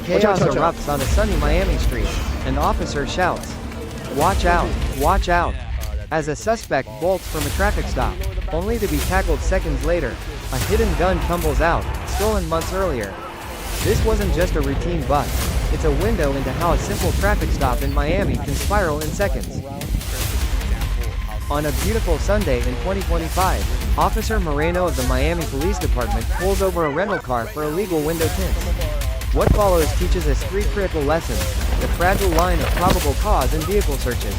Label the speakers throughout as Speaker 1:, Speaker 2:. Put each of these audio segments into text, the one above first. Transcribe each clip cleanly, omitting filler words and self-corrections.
Speaker 1: Chaos erupts on a sunny Miami street. An officer shouts, "Watch out! Watch out!" as a suspect bolts from a traffic stop, only to be tackled seconds later. A hidden gun tumbles out, stolen months earlier. This wasn't just a routine bust. It's a window into how a simple traffic stop in Miami can spiral in seconds. On a beautiful Sunday in 2025, Officer Moreno of the Miami Police Department pulls over a rental car for illegal window tints. What follows teaches us three critical lessons: the fragile line of probable cause in vehicle searches,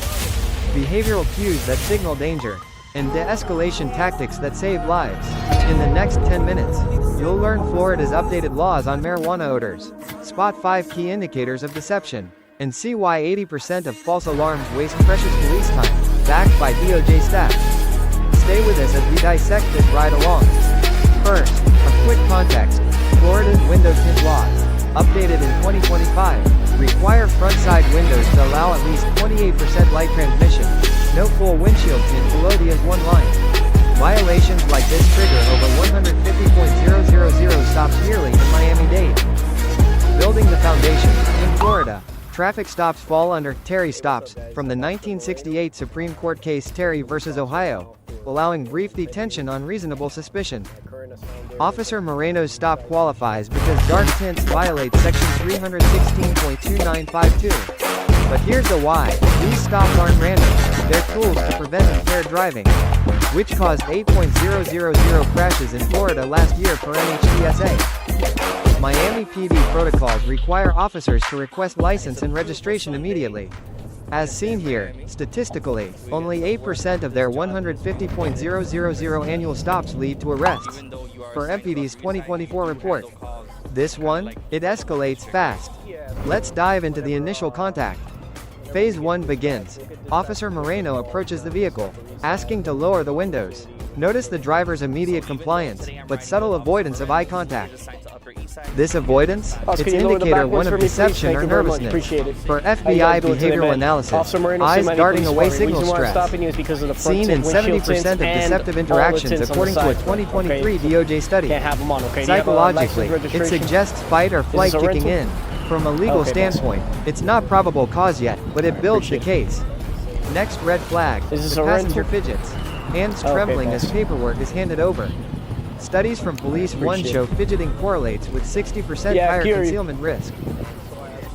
Speaker 1: behavioral cues that signal danger, and de-escalation tactics that save lives. In the next 10 minutes, you'll learn Florida's updated laws on marijuana odors, spot 5 key indicators of deception, and see why 80% of false alarms waste precious police time, backed by DOJ staff. Stay with us as we dissect this ride along. First, a quick context. Florida's window tint laws, updated in 2025, require front-side windows to allow at least 28% light transmission, no full windshield tint below the S1 line. Violations like this trigger over 150,000 stops yearly in Miami-Dade. Building the foundation. In Florida, traffic stops fall under Terry stops, from the 1968 Supreme Court case Terry v. Ohio, allowing brief detention on reasonable suspicion. Officer Moreno's stop qualifies because dark tints violate Section 316.2952. But here's the why: these stops aren't random, they're tools to prevent impaired driving, which caused 8,000 crashes in Florida last year per NHTSA. Miami PD protocols require officers to request license and registration immediately. As seen here, statistically, only 8% of their 150,000 annual stops lead to arrests. Per MPD's 2024 report. This one, it escalates fast. Let's dive into the initial contact. Phase 1 begins. Officer Moreno approaches the vehicle, asking to lower the windows. Notice the driver's immediate compliance, but subtle avoidance of eye contact. This avoidance? It's indicator one of deception or nervousness. For FBI behavioral analysis, eyes darting away signal stress. Seen in 70% of deceptive interactions according to a 2023 DOJ study. Psychologically, it suggests fight or flight kicking in. From a legal standpoint, it's not probable cause yet, but it builds the case. Next red flag, the passenger fidgets. Hands trembling as paperwork is handed over. Studies from Police One show fidgeting correlates with 60% higher concealment risk.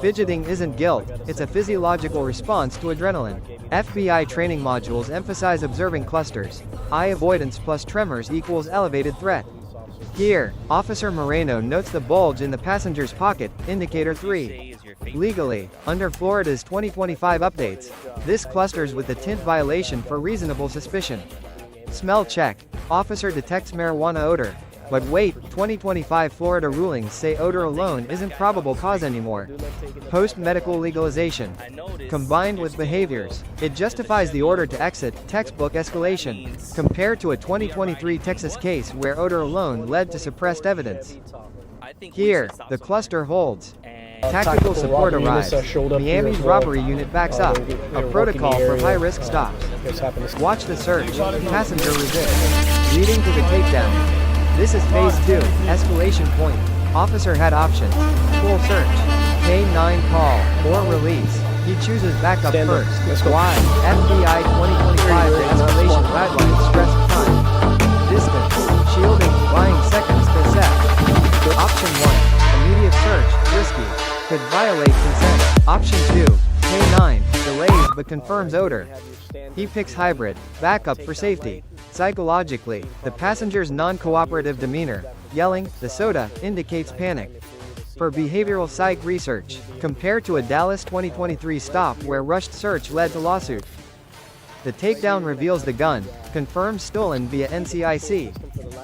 Speaker 1: Fidgeting isn't guilt, it's a physiological response to adrenaline. FBI training modules emphasize observing clusters. Eye avoidance plus tremors equals elevated threat. Here, Officer Moreno notes the bulge in the passenger's pocket, indicator 3. Legally, under Florida's 2025 updates, this clusters with the tint violation for reasonable suspicion. Smell check. Officer detects marijuana odor. But wait, 2025 Florida rulings say odor alone isn't probable cause anymore. Post-medical legalization. Combined with behaviors, it justifies the order to exit, textbook escalation, compared to a 2023 Texas case where odor alone led to suppressed evidence. Here, the cluster holds. Tactical support arrives. Miami's robbery unit backs up. A protocol for high-risk stops. Watch the search. Passenger resists. Leading to the takedown. This is phase 2, escalation point. Officer had options. Full search. K9 call, or release. He chooses backup first. Why? FBI 2025 de-escalation guidelines stress time, distance, shielding, buying seconds to set. Option 1, immediate search, risky. Could violate consent. Option 2, K9, delays but confirms odor. He picks hybrid, backup for safety. Psychologically, the passenger's non-cooperative demeanor, yelling, "the soda," indicates panic. For behavioral psych research, compared to a Dallas 2023 stop where rushed search led to lawsuit. The takedown reveals the gun, confirms stolen via NCIC.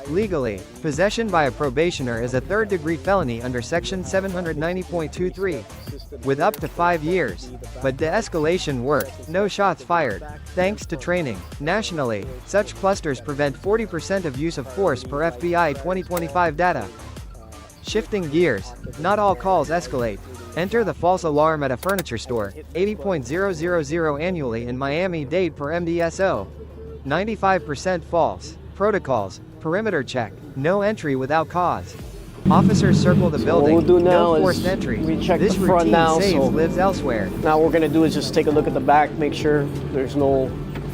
Speaker 1: Legally, possession by a probationer is a third-degree felony under Section 790.23, with up to 5 years. But de-escalation worked, no shots fired. Thanks to training. Nationally, such clusters prevent 40% of use of force per FBI 2025 data. Shifting gears, not all calls escalate. Enter the false alarm at a furniture store, 80,000 annually in Miami-Dade per MDSO. 95% false. Protocols, perimeter check, no entry without cause. Officers circle the building.
Speaker 2: What we'll do now
Speaker 1: no forced
Speaker 2: is
Speaker 1: entry.
Speaker 2: we check
Speaker 1: This
Speaker 2: the front
Speaker 1: routine
Speaker 2: now,
Speaker 1: saves
Speaker 2: so
Speaker 1: lives elsewhere.
Speaker 2: now what we're gonna do is just take a look at the back, make sure there's no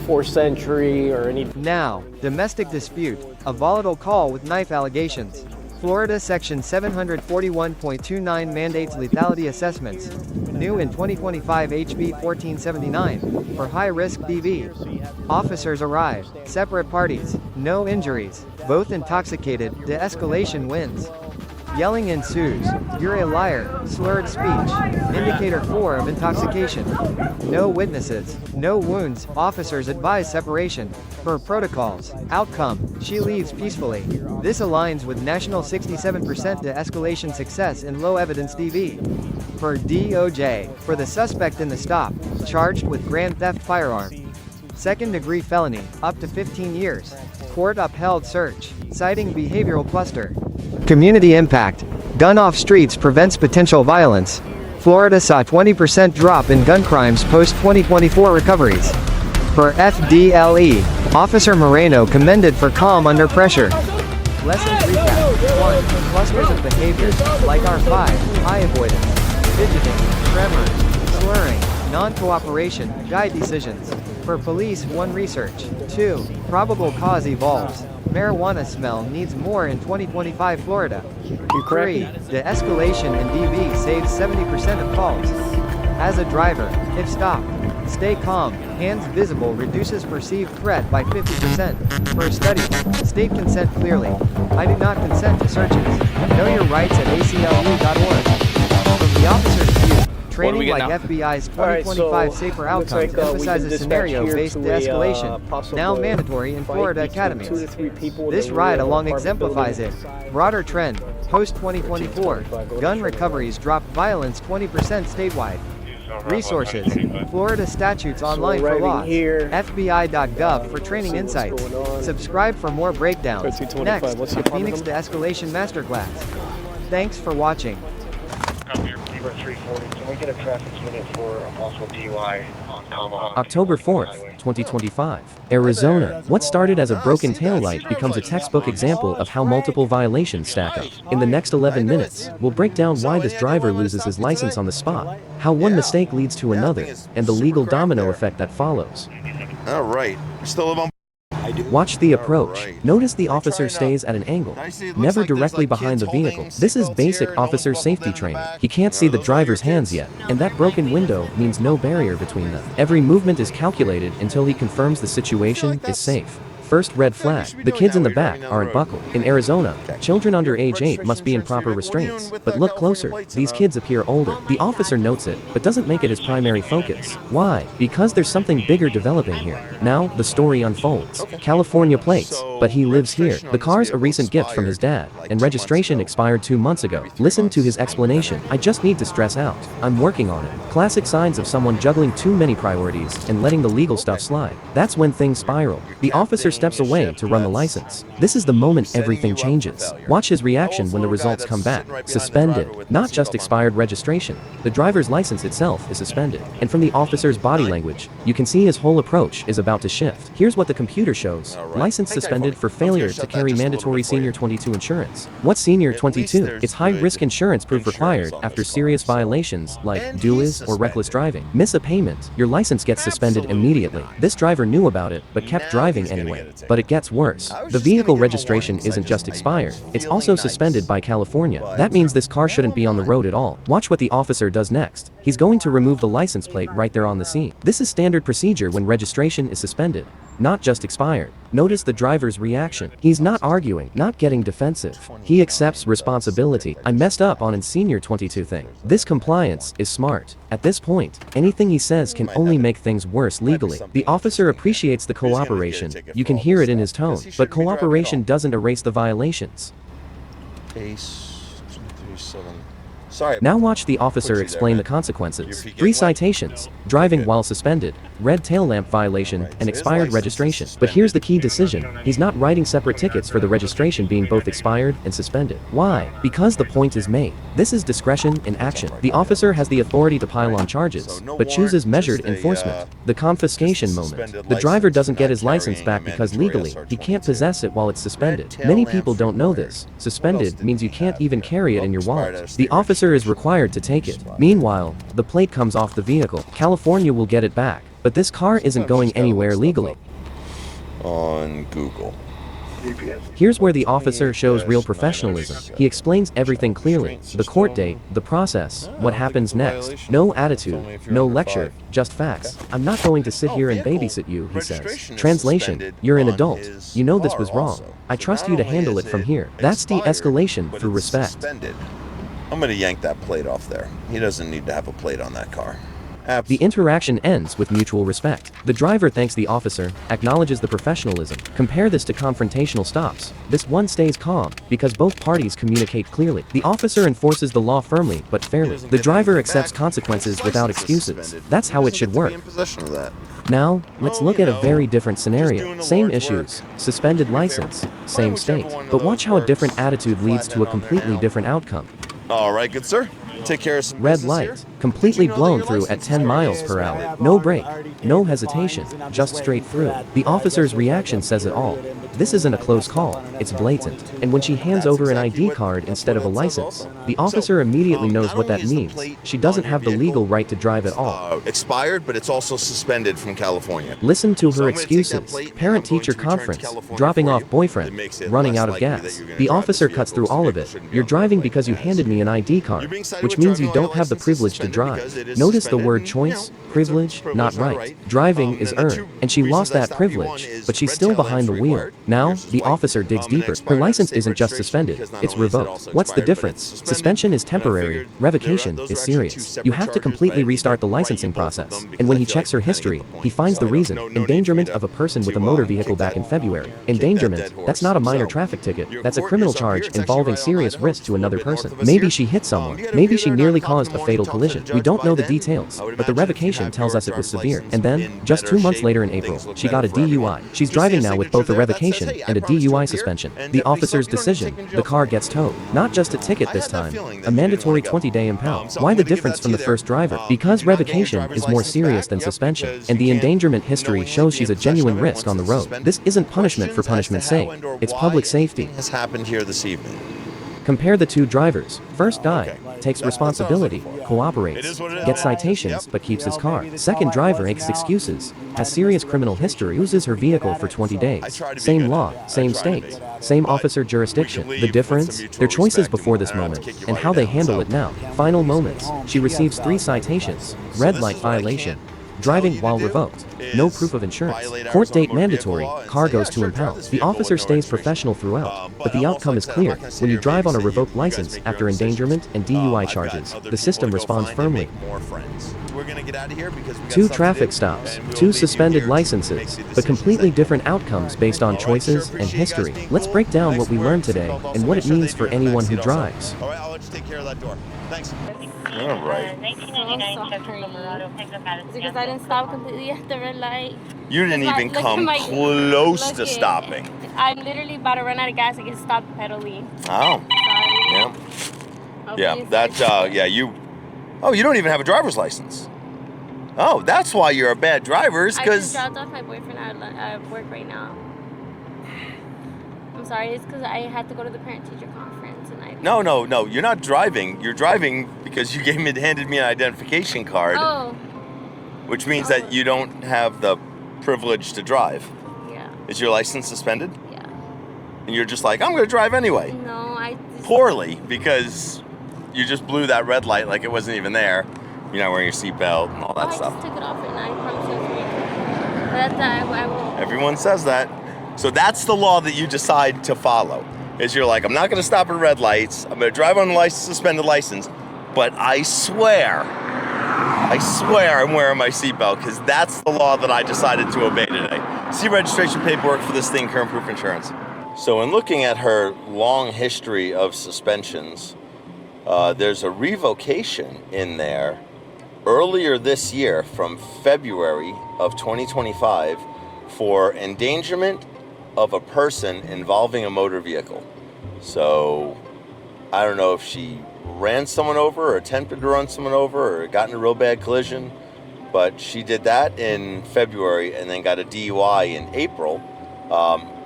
Speaker 2: forced entry or any.
Speaker 1: Now, domestic dispute, a volatile call with knife allegations. Florida Section 741.29 mandates lethality assessments. New in 2025 HB 1479, for high-risk DV. Officers arrive, separate parties, no injuries, both intoxicated, de-escalation wins. Yelling ensues, "You're a liar," slurred speech, indicator 4 of intoxication. No witnesses, no wounds, officers advise separation. Per protocols, outcome, she leaves peacefully. This aligns with national 67% de-escalation success in low-evidence DV. Per DOJ, for the suspect in the stop, charged with grand theft firearm. Second-degree felony, up to 15 years. Court upheld search, citing behavioral cluster. Community impact. Gun off streets prevents potential violence. Florida saw 20% drop in gun crimes post-2024 recoveries. For FDLE, Officer Moreno commended for calm under pressure. Lessons recap. 1. Clusters of behaviors, like R5, eye avoidance, fidgeting, tremor, slurring, non-cooperation, guide decisions. For police, 1 research. 2. Probable cause evolves. Marijuana smell needs more in 2025 Florida. 3. De-escalation in DV saves 70% of calls. As a driver, if stopped, stay calm, hands visible reduces perceived threat by 50%. For study, state consent clearly. I do not consent to searches. Know your rights at aclu.org. From the officer's view, training like FBI's 2025 Safer Outcomes emphasizes scenario-based de-escalation, now mandatory in Florida academies. This ride along exemplifies it. Broader trend, post-2024, gun recoveries dropped violence 20% statewide. Resources, Florida statutes online for laws, FBI.gov for training insights. Subscribe for more breakdowns. Next, the Phoenix De-Escalation Masterclass. Thanks for watching.
Speaker 3: Zebra 340, can we get a traffic unit for a possible DUI on Tomahawk?
Speaker 4: October 4th, 2025. Arizona. What started as a broken taillight becomes a textbook example of how multiple violations stack up. In the next 11 minutes, we'll break down why this driver loses his license on the spot, how one mistake leads to another, and the legal domino effect that follows.
Speaker 5: All right. We still live on.
Speaker 4: Watch the approach. Notice the officer stays at an angle, never directly behind the vehicle. This is basic officer safety training. He can't see the driver's hands yet, and that broken window means no barrier between them. Every movement is calculated until he confirms the situation is safe. First red flag, the kids in the back aren't buckled. In Arizona, children under age 8 must be in proper restraints. But look closer, these kids appear older. The officer notes it, but doesn't make it his primary focus. Why? Because there's something bigger developing here. Now, the story unfolds. California plates, but he lives here. The car's a recent gift from his dad, and registration expired 2 months ago. Listen to his explanation. I just need to stress out. I'm working on it. Classic signs of someone juggling too many priorities and letting the legal stuff slide. That's when things spiral. The officer steps away to run the license. This is the moment everything changes. Watch his reaction when the results come back. Suspended. Not just expired registration. The driver's license itself is suspended. And from the officer's body language, you can see his whole approach is about to shift. Here's what the computer shows. License suspended for failure to carry mandatory Senior 22 insurance. What's Senior 22? It's high-risk insurance proof required after serious violations like DUIs or reckless driving. Miss a payment, your license gets suspended immediately. This driver knew about it, but kept driving anyway. But it gets worse. The vehicle registration isn't just expired, it's also suspended by California. That means this car shouldn't be on the road at all. Watch what the officer does next. He's going to remove the license plate right there on the scene. This is standard procedure when registration is suspended, not just expired. Notice the driver's reaction. He's not arguing, not getting defensive. He accepts responsibility. I messed up on an Senior 22 thing. This compliance is smart. At this point, anything he says can only make things worse legally. The officer appreciates the cooperation. You can hear it in his tone, but cooperation doesn't erase the violations.
Speaker 5: Case 237 Sorry.
Speaker 4: Now watch the officer
Speaker 5: Put you there,
Speaker 4: explain
Speaker 5: man.
Speaker 4: the consequences.
Speaker 5: If you get
Speaker 4: 3
Speaker 5: like-
Speaker 4: citations, driving
Speaker 5: Good.
Speaker 4: while suspended, red tail lamp violation,
Speaker 5: Alright, so
Speaker 4: and
Speaker 5: his
Speaker 4: expired
Speaker 5: license is
Speaker 4: registration. But
Speaker 5: suspended.
Speaker 4: here's the key decision. He's not writing separate tickets for the registration being both expired and suspended. Why? Because the point is made. This is discretion in action. The officer has the authority to pile on charges,
Speaker 5: So no
Speaker 4: but chooses
Speaker 5: warrant,
Speaker 4: measured
Speaker 5: just a,
Speaker 4: enforcement. The confiscation
Speaker 5: just a
Speaker 4: moment.
Speaker 5: suspended
Speaker 4: The driver
Speaker 5: license
Speaker 4: doesn't
Speaker 5: for
Speaker 4: get
Speaker 5: not
Speaker 4: his license
Speaker 5: carrying
Speaker 4: back
Speaker 5: a
Speaker 4: because
Speaker 5: mandatory
Speaker 4: legally, he can't
Speaker 5: SR22.
Speaker 4: possess it while it's suspended.
Speaker 5: tail
Speaker 4: Many
Speaker 5: lamp
Speaker 4: people
Speaker 5: for
Speaker 4: don't know
Speaker 5: what?
Speaker 4: this.
Speaker 5: What else
Speaker 4: Suspended
Speaker 5: did
Speaker 4: means
Speaker 5: he
Speaker 4: you can't
Speaker 5: have
Speaker 4: even
Speaker 5: there?
Speaker 4: carry it
Speaker 5: Oh,
Speaker 4: in your
Speaker 5: expired
Speaker 4: wallet.
Speaker 5: out of
Speaker 4: The
Speaker 5: state
Speaker 4: officer is
Speaker 5: registration.
Speaker 4: required to take it. Meanwhile, the plate comes off the vehicle. California will get it back. But this car isn't going anywhere legally.
Speaker 5: On Google.
Speaker 4: Here's where the officer shows real professionalism. He explains everything clearly. The court date, the process, what happens next. No attitude, no lecture, just facts. I'm not going to sit here and babysit you, he says. Translation, you're an adult. You know this was wrong. I trust you to handle it from here. That's de-escalation through respect.
Speaker 5: I'm gonna yank that plate off there. He doesn't need to have a plate on that car.
Speaker 4: The interaction ends with mutual respect. The driver thanks the officer, acknowledges the professionalism. Compare this to confrontational stops. This one stays calm, because both parties communicate clearly. The officer enforces the law firmly, but fairly. The driver accepts consequences without excuses. That's how it should work.
Speaker 5: In possession of that.
Speaker 4: Now, let's look at a very different scenario.
Speaker 5: doing the
Speaker 4: Same
Speaker 5: Lord's
Speaker 4: issues,
Speaker 5: work.
Speaker 4: suspended license, same
Speaker 5: whichever
Speaker 4: state.
Speaker 5: one of
Speaker 4: But watch
Speaker 5: those
Speaker 4: how a
Speaker 5: works,
Speaker 4: different attitude leads to a
Speaker 5: flatten on there
Speaker 4: completely
Speaker 5: now.
Speaker 4: different outcome.
Speaker 5: All right, good sir. Take care of some
Speaker 4: Red
Speaker 5: business here.
Speaker 4: light, completely
Speaker 5: Did you know that
Speaker 4: blown
Speaker 5: your
Speaker 4: through at
Speaker 5: license
Speaker 4: 10
Speaker 5: is
Speaker 4: miles per hour. No brake, no hesitation, just straight through. The officer's reaction says it all. This isn't a close call, it's blatant. And when she hands over an ID card instead of a license, the officer immediately knows what that means. She doesn't have the legal right to drive at all.
Speaker 5: Expired, but it's also suspended from California.
Speaker 4: Listen to
Speaker 5: So
Speaker 4: her
Speaker 5: I'm gonna take that
Speaker 4: excuses.
Speaker 5: plate and I'm
Speaker 4: Parent-teacher
Speaker 5: going to return to
Speaker 4: conference,
Speaker 5: California
Speaker 4: dropping
Speaker 5: for
Speaker 4: off
Speaker 5: you. It
Speaker 4: boyfriend,
Speaker 5: makes it
Speaker 4: running
Speaker 5: less
Speaker 4: out of
Speaker 5: likely that
Speaker 4: gas.
Speaker 5: you're gonna
Speaker 4: The
Speaker 5: drive
Speaker 4: officer
Speaker 5: this
Speaker 4: cuts
Speaker 5: vehicle,
Speaker 4: through all
Speaker 5: so
Speaker 4: of
Speaker 5: people
Speaker 4: it.
Speaker 5: shouldn't be
Speaker 4: You're
Speaker 5: on the
Speaker 4: driving
Speaker 5: roadway.
Speaker 4: because you handed me an ID card,
Speaker 5: You're being cited
Speaker 4: which
Speaker 5: with
Speaker 4: means you
Speaker 5: driving while
Speaker 4: don't
Speaker 5: your
Speaker 4: have the
Speaker 5: license is
Speaker 4: privilege to
Speaker 5: suspended
Speaker 4: drive.
Speaker 5: because it is
Speaker 4: Notice the
Speaker 5: suspended
Speaker 4: word
Speaker 5: and,
Speaker 4: choice,
Speaker 5: it's a
Speaker 4: privilege, not
Speaker 5: not
Speaker 4: right. Driving is
Speaker 5: and the
Speaker 4: earned,
Speaker 5: two
Speaker 4: and she
Speaker 5: reasons
Speaker 4: lost
Speaker 5: I
Speaker 4: that
Speaker 5: stopped you,
Speaker 4: privilege,
Speaker 5: one is
Speaker 4: but she's
Speaker 5: red
Speaker 4: still
Speaker 5: tail
Speaker 4: behind the
Speaker 5: lamp's
Speaker 4: wheel.
Speaker 5: required.
Speaker 4: Now,
Speaker 5: Yours is
Speaker 4: the
Speaker 5: white.
Speaker 4: officer digs
Speaker 5: And it
Speaker 4: deeper. Her
Speaker 5: expired out of
Speaker 4: license
Speaker 5: state
Speaker 4: isn't just
Speaker 5: registration
Speaker 4: suspended,
Speaker 5: because not
Speaker 4: it's
Speaker 5: only is it
Speaker 4: revoked.
Speaker 5: also
Speaker 4: What's the
Speaker 5: expired, but it's
Speaker 4: difference?
Speaker 5: suspended.
Speaker 4: Suspension is
Speaker 5: And I
Speaker 4: temporary,
Speaker 5: figured
Speaker 4: revocation
Speaker 5: those
Speaker 4: is
Speaker 5: are actually two
Speaker 4: serious.
Speaker 5: separate
Speaker 4: You have to
Speaker 5: charges,
Speaker 4: completely
Speaker 5: but
Speaker 4: restart the
Speaker 5: either way,
Speaker 4: licensing
Speaker 5: you both of
Speaker 4: process.
Speaker 5: them
Speaker 4: And
Speaker 5: because
Speaker 4: when
Speaker 5: I
Speaker 4: he
Speaker 5: feel
Speaker 4: checks
Speaker 5: like
Speaker 4: her
Speaker 5: you kinda get
Speaker 4: history,
Speaker 5: the point.
Speaker 4: he finds the
Speaker 5: So,
Speaker 4: reason.
Speaker 5: no need for me
Speaker 4: Endangerment
Speaker 5: to-
Speaker 4: of a person with a
Speaker 5: to,
Speaker 4: motor
Speaker 5: kick
Speaker 4: vehicle back
Speaker 5: that-
Speaker 4: in February.
Speaker 5: that
Speaker 4: Endangerment,
Speaker 5: dead horse.
Speaker 4: that's not a minor
Speaker 5: So,
Speaker 4: traffic ticket,
Speaker 5: your
Speaker 4: that's a
Speaker 5: court
Speaker 4: criminal
Speaker 5: is up here.
Speaker 4: charge
Speaker 5: It's actually
Speaker 4: involving
Speaker 5: right on
Speaker 4: serious
Speaker 5: Idaho,
Speaker 4: risk
Speaker 5: just
Speaker 4: to
Speaker 5: a little
Speaker 4: another
Speaker 5: bit north
Speaker 4: person.
Speaker 5: of us
Speaker 4: Maybe
Speaker 5: here.
Speaker 4: she hit someone.
Speaker 5: You gotta
Speaker 4: Maybe
Speaker 5: be
Speaker 4: she
Speaker 5: there
Speaker 4: nearly
Speaker 5: 9 o'clock in
Speaker 4: caused
Speaker 5: the
Speaker 4: a
Speaker 5: morning,
Speaker 4: fatal
Speaker 5: talk to the
Speaker 4: collision. We
Speaker 5: judge.
Speaker 4: don't
Speaker 5: By
Speaker 4: know the
Speaker 5: then,
Speaker 4: details,
Speaker 5: I would
Speaker 4: but the
Speaker 5: imagine if you
Speaker 4: revocation
Speaker 5: have
Speaker 4: tells
Speaker 5: your
Speaker 4: us it was
Speaker 5: driver's
Speaker 4: severe.
Speaker 5: license
Speaker 4: And then,
Speaker 5: in
Speaker 4: just
Speaker 5: better
Speaker 4: 2 months
Speaker 5: shape,
Speaker 4: later in April,
Speaker 5: things look
Speaker 4: she got a
Speaker 5: better for everyone.
Speaker 4: DUI. She's
Speaker 5: Just
Speaker 4: driving
Speaker 5: see a
Speaker 4: now with
Speaker 5: signature
Speaker 4: both a
Speaker 5: there, that says,
Speaker 4: revocation
Speaker 5: "Hey, I
Speaker 4: and a
Speaker 5: promise to
Speaker 4: DUI
Speaker 5: appear,"
Speaker 4: suspension.
Speaker 5: and
Speaker 4: The
Speaker 5: deputy said,
Speaker 4: officer's
Speaker 5: "You don't need to
Speaker 4: decision,
Speaker 5: take me to
Speaker 4: the
Speaker 5: jail
Speaker 4: car
Speaker 5: for
Speaker 4: gets
Speaker 5: it."
Speaker 4: towed. Not just a ticket
Speaker 5: I
Speaker 4: this
Speaker 5: had that
Speaker 4: time,
Speaker 5: feeling that
Speaker 4: a
Speaker 5: you didn't
Speaker 4: mandatory
Speaker 5: wanna go.
Speaker 4: 20-day impound.
Speaker 5: So
Speaker 4: Why
Speaker 5: I'm
Speaker 4: the
Speaker 5: gonna give
Speaker 4: difference
Speaker 5: that
Speaker 4: from
Speaker 5: to
Speaker 4: the
Speaker 5: you
Speaker 4: first
Speaker 5: there.
Speaker 4: driver? Because
Speaker 5: You're not getting your
Speaker 4: revocation
Speaker 5: driver's
Speaker 4: is more
Speaker 5: license
Speaker 4: serious
Speaker 5: back?
Speaker 4: than
Speaker 5: Yep,
Speaker 4: suspension,
Speaker 5: because
Speaker 4: and
Speaker 5: you
Speaker 4: the
Speaker 5: can't
Speaker 4: endangerment history
Speaker 5: knowingly
Speaker 4: shows
Speaker 5: be
Speaker 4: she's
Speaker 5: in
Speaker 4: a
Speaker 5: possession
Speaker 4: genuine
Speaker 5: of it
Speaker 4: risk
Speaker 5: once
Speaker 4: on the
Speaker 5: it's
Speaker 4: road.
Speaker 5: suspended.
Speaker 4: This isn't punishment for
Speaker 5: Questions as to
Speaker 4: punishment's
Speaker 5: how
Speaker 4: sake.
Speaker 5: and or
Speaker 4: It's
Speaker 5: why
Speaker 4: public safety.
Speaker 5: anything has happened here this evening.
Speaker 4: Compare the two drivers. First guy
Speaker 5: Okay.
Speaker 4: takes
Speaker 5: That's what I was
Speaker 4: responsibility,
Speaker 5: looking for.
Speaker 4: cooperates,
Speaker 5: It is what it is,
Speaker 4: gets
Speaker 5: man.
Speaker 4: citations
Speaker 5: Yep.
Speaker 4: but keeps his car. Second driver makes excuses, has serious criminal history, loses her vehicle for 20
Speaker 5: I
Speaker 4: days.
Speaker 5: try to be
Speaker 4: Same
Speaker 5: good
Speaker 4: law,
Speaker 5: at it. I
Speaker 4: same
Speaker 5: try to
Speaker 4: state,
Speaker 5: be.
Speaker 4: same
Speaker 5: But
Speaker 4: officer
Speaker 5: we
Speaker 4: jurisdiction.
Speaker 5: can leave
Speaker 4: The
Speaker 5: with
Speaker 4: difference?
Speaker 5: some mutual
Speaker 4: Their choices
Speaker 5: respect,
Speaker 4: before
Speaker 5: and
Speaker 4: this
Speaker 5: I don't have to
Speaker 4: moment,
Speaker 5: kick you
Speaker 4: and
Speaker 5: while
Speaker 4: how
Speaker 5: you're
Speaker 4: they
Speaker 5: down,
Speaker 4: handle
Speaker 5: so.
Speaker 4: it now. Final moments. She receives 3 citations. Red
Speaker 5: this
Speaker 4: light
Speaker 5: is what I
Speaker 4: violation.
Speaker 5: can't
Speaker 4: Driving
Speaker 5: tell you
Speaker 4: while
Speaker 5: to do
Speaker 4: revoked. No
Speaker 5: is
Speaker 4: proof of insurance.
Speaker 5: violate
Speaker 4: Court
Speaker 5: Arizona
Speaker 4: date
Speaker 5: motor vehicle
Speaker 4: mandatory.
Speaker 5: law and
Speaker 4: Car
Speaker 5: say,
Speaker 4: goes
Speaker 5: "Yeah,
Speaker 4: to
Speaker 5: sure, drive
Speaker 4: impound.
Speaker 5: this
Speaker 4: The
Speaker 5: vehicle
Speaker 4: officer
Speaker 5: with no
Speaker 4: stays
Speaker 5: registration."
Speaker 4: professional throughout, but the
Speaker 5: I'm
Speaker 4: outcome
Speaker 5: also
Speaker 4: is
Speaker 5: like I said, I'm
Speaker 4: clear.
Speaker 5: not gonna sit
Speaker 4: When you
Speaker 5: here and
Speaker 4: drive on a
Speaker 5: babysit you.
Speaker 4: revoked
Speaker 5: You guys
Speaker 4: license
Speaker 5: make your
Speaker 4: after
Speaker 5: own decisions.
Speaker 4: endangerment and
Speaker 5: I've
Speaker 4: DUI
Speaker 5: got
Speaker 4: charges,
Speaker 5: other
Speaker 4: the system
Speaker 5: people to go
Speaker 4: responds
Speaker 5: find and
Speaker 4: firmly.
Speaker 5: make more friends. We're gonna get out of here because we got
Speaker 4: 2
Speaker 5: stuff to
Speaker 4: traffic
Speaker 5: do,
Speaker 4: stops,
Speaker 5: and we'll
Speaker 4: 2
Speaker 5: leave you
Speaker 4: suspended
Speaker 5: here to make
Speaker 4: licenses,
Speaker 5: the
Speaker 4: but
Speaker 5: decisions
Speaker 4: completely
Speaker 5: that-
Speaker 4: different outcomes based on
Speaker 5: All right, sure,
Speaker 4: choices and
Speaker 5: appreciate you guys
Speaker 4: history.
Speaker 5: being
Speaker 4: Let's
Speaker 5: cool.
Speaker 4: break down
Speaker 5: Nice
Speaker 4: what we
Speaker 5: to wear
Speaker 4: learned
Speaker 5: your
Speaker 4: today
Speaker 5: seatbelt also.
Speaker 4: and what
Speaker 5: Make
Speaker 4: it
Speaker 5: sure
Speaker 4: means
Speaker 5: they
Speaker 4: for
Speaker 5: do in the
Speaker 4: anyone
Speaker 5: back
Speaker 4: who
Speaker 5: seat also.
Speaker 4: drives.
Speaker 5: All right, I'll let you take care of that door. Thanks. All right.
Speaker 6: 1999 Chevy Silverado pickup Madison. Because I didn't stop completely at the red light.
Speaker 5: You didn't
Speaker 6: Look
Speaker 5: even
Speaker 6: at
Speaker 5: come
Speaker 6: my-
Speaker 5: close
Speaker 6: look
Speaker 5: to
Speaker 6: it.
Speaker 5: stopping.
Speaker 6: I'm literally about to run out of gas. I can stop pedaling.
Speaker 5: Oh,
Speaker 6: Sorry.
Speaker 5: yeah.
Speaker 6: Okay,
Speaker 5: Yeah,
Speaker 6: it's
Speaker 5: that,
Speaker 6: like-
Speaker 5: yeah, you... Oh, you don't even have a driver's license. Oh, that's why you're a bad driver, is
Speaker 6: I just
Speaker 5: because...
Speaker 6: dropped off my boyfriend at work right now. I'm sorry. It's because I had to go to the parent-teacher conference and I.
Speaker 5: No, you're not driving. You're driving because you handed me an identification card,
Speaker 6: Oh.
Speaker 5: which means that you don't have the privilege to drive.
Speaker 6: Yeah.
Speaker 5: Is your license suspended?
Speaker 6: Yeah.
Speaker 5: And you're just like, I'm going to drive anyway.
Speaker 6: No, I. Just,
Speaker 5: Poorly, because you just blew that red light like it wasn't even there. You're not wearing your seatbelt and all that
Speaker 6: I
Speaker 5: stuff.
Speaker 6: just took it off and I promise it was me. But that's I will.
Speaker 5: Everyone says that. So that's the law that you decide to follow. Is you're like, I'm not going to stop at red lights. I'm going to drive on a suspended license. But I swear I'm wearing my seatbelt because that's the law that I decided to obey today. See registration paperwork for this thing, current proof insurance. So in looking at her long history of suspensions, there's a revocation in there earlier this year from February of 2025 for endangerment of a person involving a motor vehicle. So I don't know if she ran someone over or attempted to run someone over or got in a real bad collision, but she did that in February and then got a DUI in April,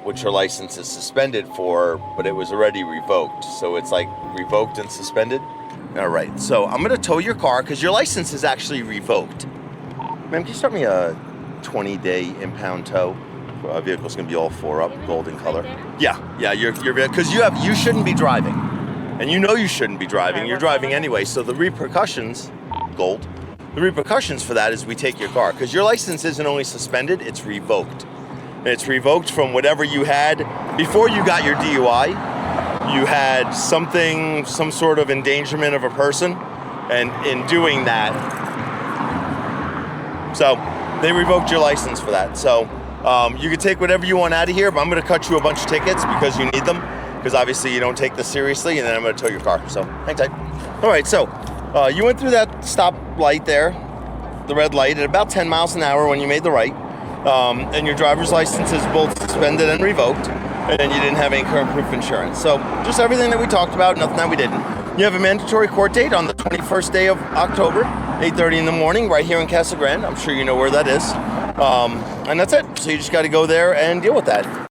Speaker 5: which her license is suspended for, but it was already revoked. So it's like revoked and suspended. All right, so I'm gonna tow your car because your license is actually revoked. Ma'am, can you start me a 20-day impound tow? Our vehicle's gonna be all 4 up, golden color. Yeah, you're because you shouldn't be driving, and you know you shouldn't be driving. You're driving anyway, so the repercussions, gold. The repercussions for that is we take your car because your license isn't only suspended, it's revoked. And it's revoked from whatever you had before you got your DUI. You had some sort of endangerment of a person, and in doing that, so they revoked your license for that. So you can take whatever you want out of here, but I'm gonna cut you a bunch of tickets because you need them, because obviously you don't take this seriously, and then I'm gonna tow your car, so hang tight. All right, so you went through that stop light there, the red light, at about 10 miles an hour when you made the right, and your driver's license is both suspended and revoked, and you didn't have any current proof of insurance. So just everything that we talked about, nothing that we didn't. You have a mandatory court date on the 21st day of October, 8:30 in the morning, right here in Casa Grande. I'm sure you know where that is. And that's it. So you just got to go there and deal with that.